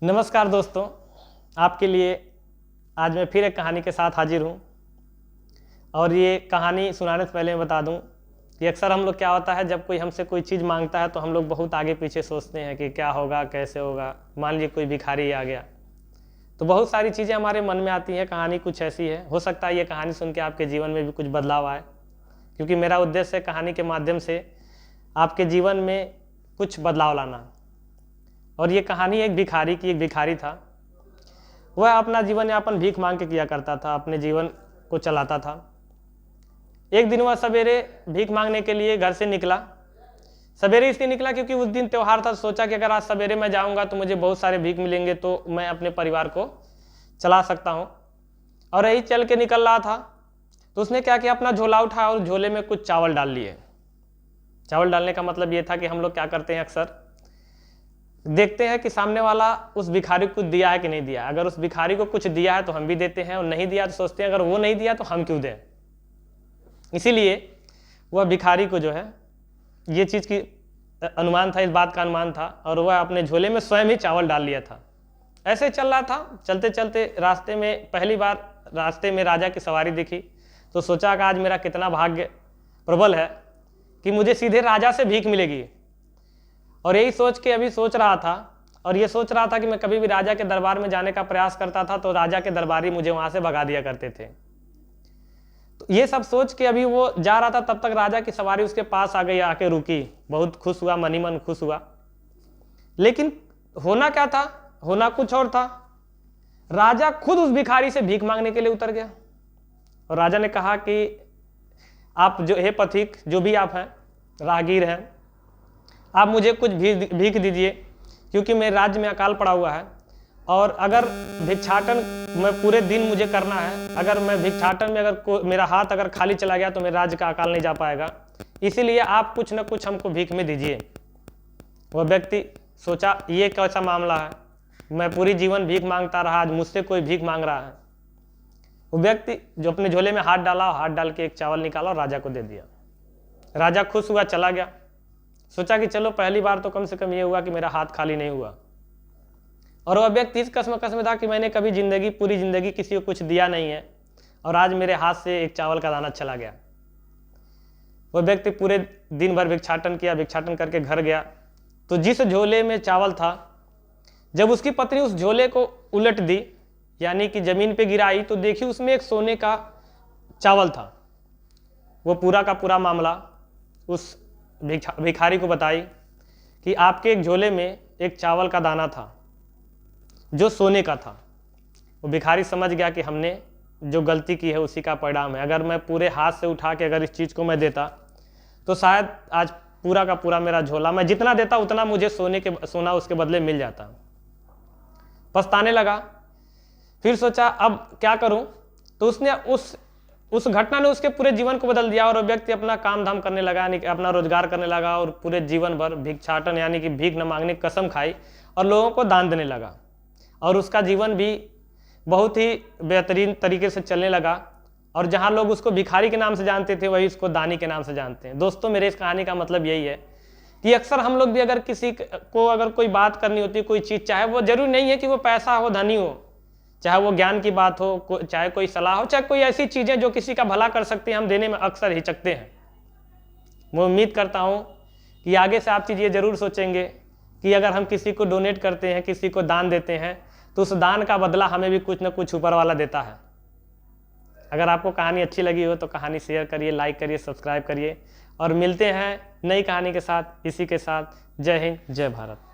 नमस्कार दोस्तों, आपके लिए आज मैं फिर एक कहानी के साथ हाजिर हूँ। और ये कहानी सुनाने से पहले मैं बता दूँ कि अक्सर हम लोग क्या होता है, जब कोई हमसे कोई चीज़ मांगता है तो हम लोग बहुत आगे पीछे सोचते हैं कि क्या होगा, कैसे होगा। मान लीजिए कोई भिखारी आ गया तो बहुत सारी चीज़ें हमारे मन में आती हैं। कहानी कुछ ऐसी है, हो सकता है ये कहानी सुन के आपके जीवन में भी कुछ बदलाव आए, क्योंकि मेरा उद्देश्य है कहानी के माध्यम से आपके जीवन में कुछ बदलाव लाना। और ये कहानी एक भिखारी था। वह अपना जीवन यापन भीख मांग के किया करता था, अपने जीवन को चलाता था। एक दिन वह सवेरे भीख मांगने के लिए घर से निकला। सवेरे इसलिए निकला क्योंकि उस दिन त्यौहार था। सोचा कि अगर आज सवेरे मैं जाऊंगा तो मुझे बहुत सारे भीख मिलेंगे, तो मैं अपने परिवार को चला सकता हूँ। और यही चल के निकल रहा था तो उसने क्या किया, अपना झोला उठाया और झोले में कुछ चावल डाल लिए। चावल डालने का मतलब ये था कि हम लोग क्या करते हैं, अक्सर देखते हैं कि सामने वाला उस भिखारी को कुछ दिया है कि नहीं दिया। अगर उस भिखारी को कुछ दिया है तो हम भी देते हैं, और नहीं दिया तो सोचते हैं अगर वो नहीं दिया तो हम क्यों दें। इसीलिए वह भिखारी को जो है ये चीज़ की अनुमान था, इस बात का अनुमान था, और वह अपने झोले में स्वयं ही चावल डाल लिया था। ऐसे चल रहा था। चलते चलते रास्ते में पहली बार रास्ते में राजा की सवारी दिखी तो सोचा कि आज मेरा कितना भाग्य प्रबल है कि मुझे सीधे राजा से भीख मिलेगी। और यही सोच के अभी सोच रहा था, और ये सोच रहा था कि मैं कभी भी राजा के दरबार में जाने का प्रयास करता था तो राजा के दरबारी मुझे वहां से भगा दिया करते थे। तो ये सब सोच के अभी वो जा रहा था, तब तक राजा की सवारी उसके पास आ गई, आके रुकी। बहुत खुश हुआ, मन ही मन खुश हुआ। लेकिन होना क्या था, होना कुछ और था। राजा खुद उस भिखारी से भीख मांगने के लिए उतर गया। और राजा ने कहा कि आप जो हे पथिक, जो भी आप हैं, राहगीर हैं, आप मुझे कुछ भीख दीजिए, क्योंकि मेरे राज्य में अकाल पड़ा हुआ है। और अगर भिक्षाटन मैं पूरे दिन मुझे करना है, अगर मैं भिक्षाटन में अगर मेरा हाथ अगर खाली चला गया तो मेरे राज्य का अकाल नहीं जा पाएगा। इसीलिए आप कुछ न कुछ हमको भीख में दीजिए। वह व्यक्ति सोचा ये कैसा मामला है, मैं पूरी जीवन भीख मांगता रहा, आज मुझसे कोई भीख मांग रहा है। वो व्यक्ति जो अपने झोले में हाथ डाला, हाथ डाल के एक चावल निकाला और राजा को दे दिया। राजा खुश हुआ, चला गया। सोचा कि चलो पहली बार तो कम से कम ये हुआ कि मेरा हाथ खाली नहीं हुआ। और वह व्यक्ति इस कश्मकश में था कि मैंने कभी पूरी जिंदगी किसी को कुछ दिया नहीं है, और आज मेरे हाथ से एक चावल का दाना चला गया। वह व्यक्ति पूरे दिन भर भिक्षाटन किया, भिक्षाटन करके घर गया तो जिस झोले में चावल था, जब उसकी पत्नी उस झोले को उलट दी, यानी कि जमीन पे गिराई, तो देखी उसमें एक सोने का चावल था। वो पूरा का पूरा मामला उस भिखारी को बताई कि आपके एक झोले में एक चावल का दाना था जो सोने का था। वो भिखारी समझ गया कि हमने जो गलती की है उसी का परिणाम है। अगर मैं पूरे हाथ से उठा के अगर इस चीज़ को मैं देता तो शायद आज पूरा का पूरा मेरा झोला, मैं जितना देता उतना मुझे सोना उसके बदले मिल जाता। पछताने लगा। फिर सोचा अब क्या करूं, तो उसने उस घटना ने उसके पूरे जीवन को बदल दिया। और वो व्यक्ति अपना काम धाम करने लगा, यानी कि अपना रोजगार करने लगा, और पूरे जीवन भर भिक्षाटन यानी कि भीख न मांगने की कसम खाई और लोगों को दान देने लगा। और उसका जीवन भी बहुत ही बेहतरीन तरीके से चलने लगा। और जहाँ लोग उसको भिखारी के नाम से जानते थे, वही उसको दानी के नाम से जानते हैं। दोस्तों, मेरे इस कहानी का मतलब यही है कि अक्सर हम लोग भी अगर किसी को अगर कोई बात करनी होती है, कोई चीज़, चाहे वो जरूरी नहीं है कि वो पैसा हो, धनी हो, चाहे वो ज्ञान की बात हो, चाहे कोई सलाह हो, चाहे कोई ऐसी चीज़ें जो किसी का भला कर सकती हैं, हम देने में अक्सर हिचकते हैं। मैं उम्मीद करता हूँ कि आगे से आप चीज़ ये जरूर सोचेंगे कि अगर हम किसी को डोनेट करते हैं, किसी को दान देते हैं, तो उस दान का बदला हमें भी कुछ ना कुछ ऊपर वाला देता है। अगर आपको कहानी अच्छी लगी हो तो कहानी शेयर करिए, लाइक करिए, सब्सक्राइब करिए, और मिलते हैं नई कहानी के साथ। इसी के साथ जय हिंद, जय भारत।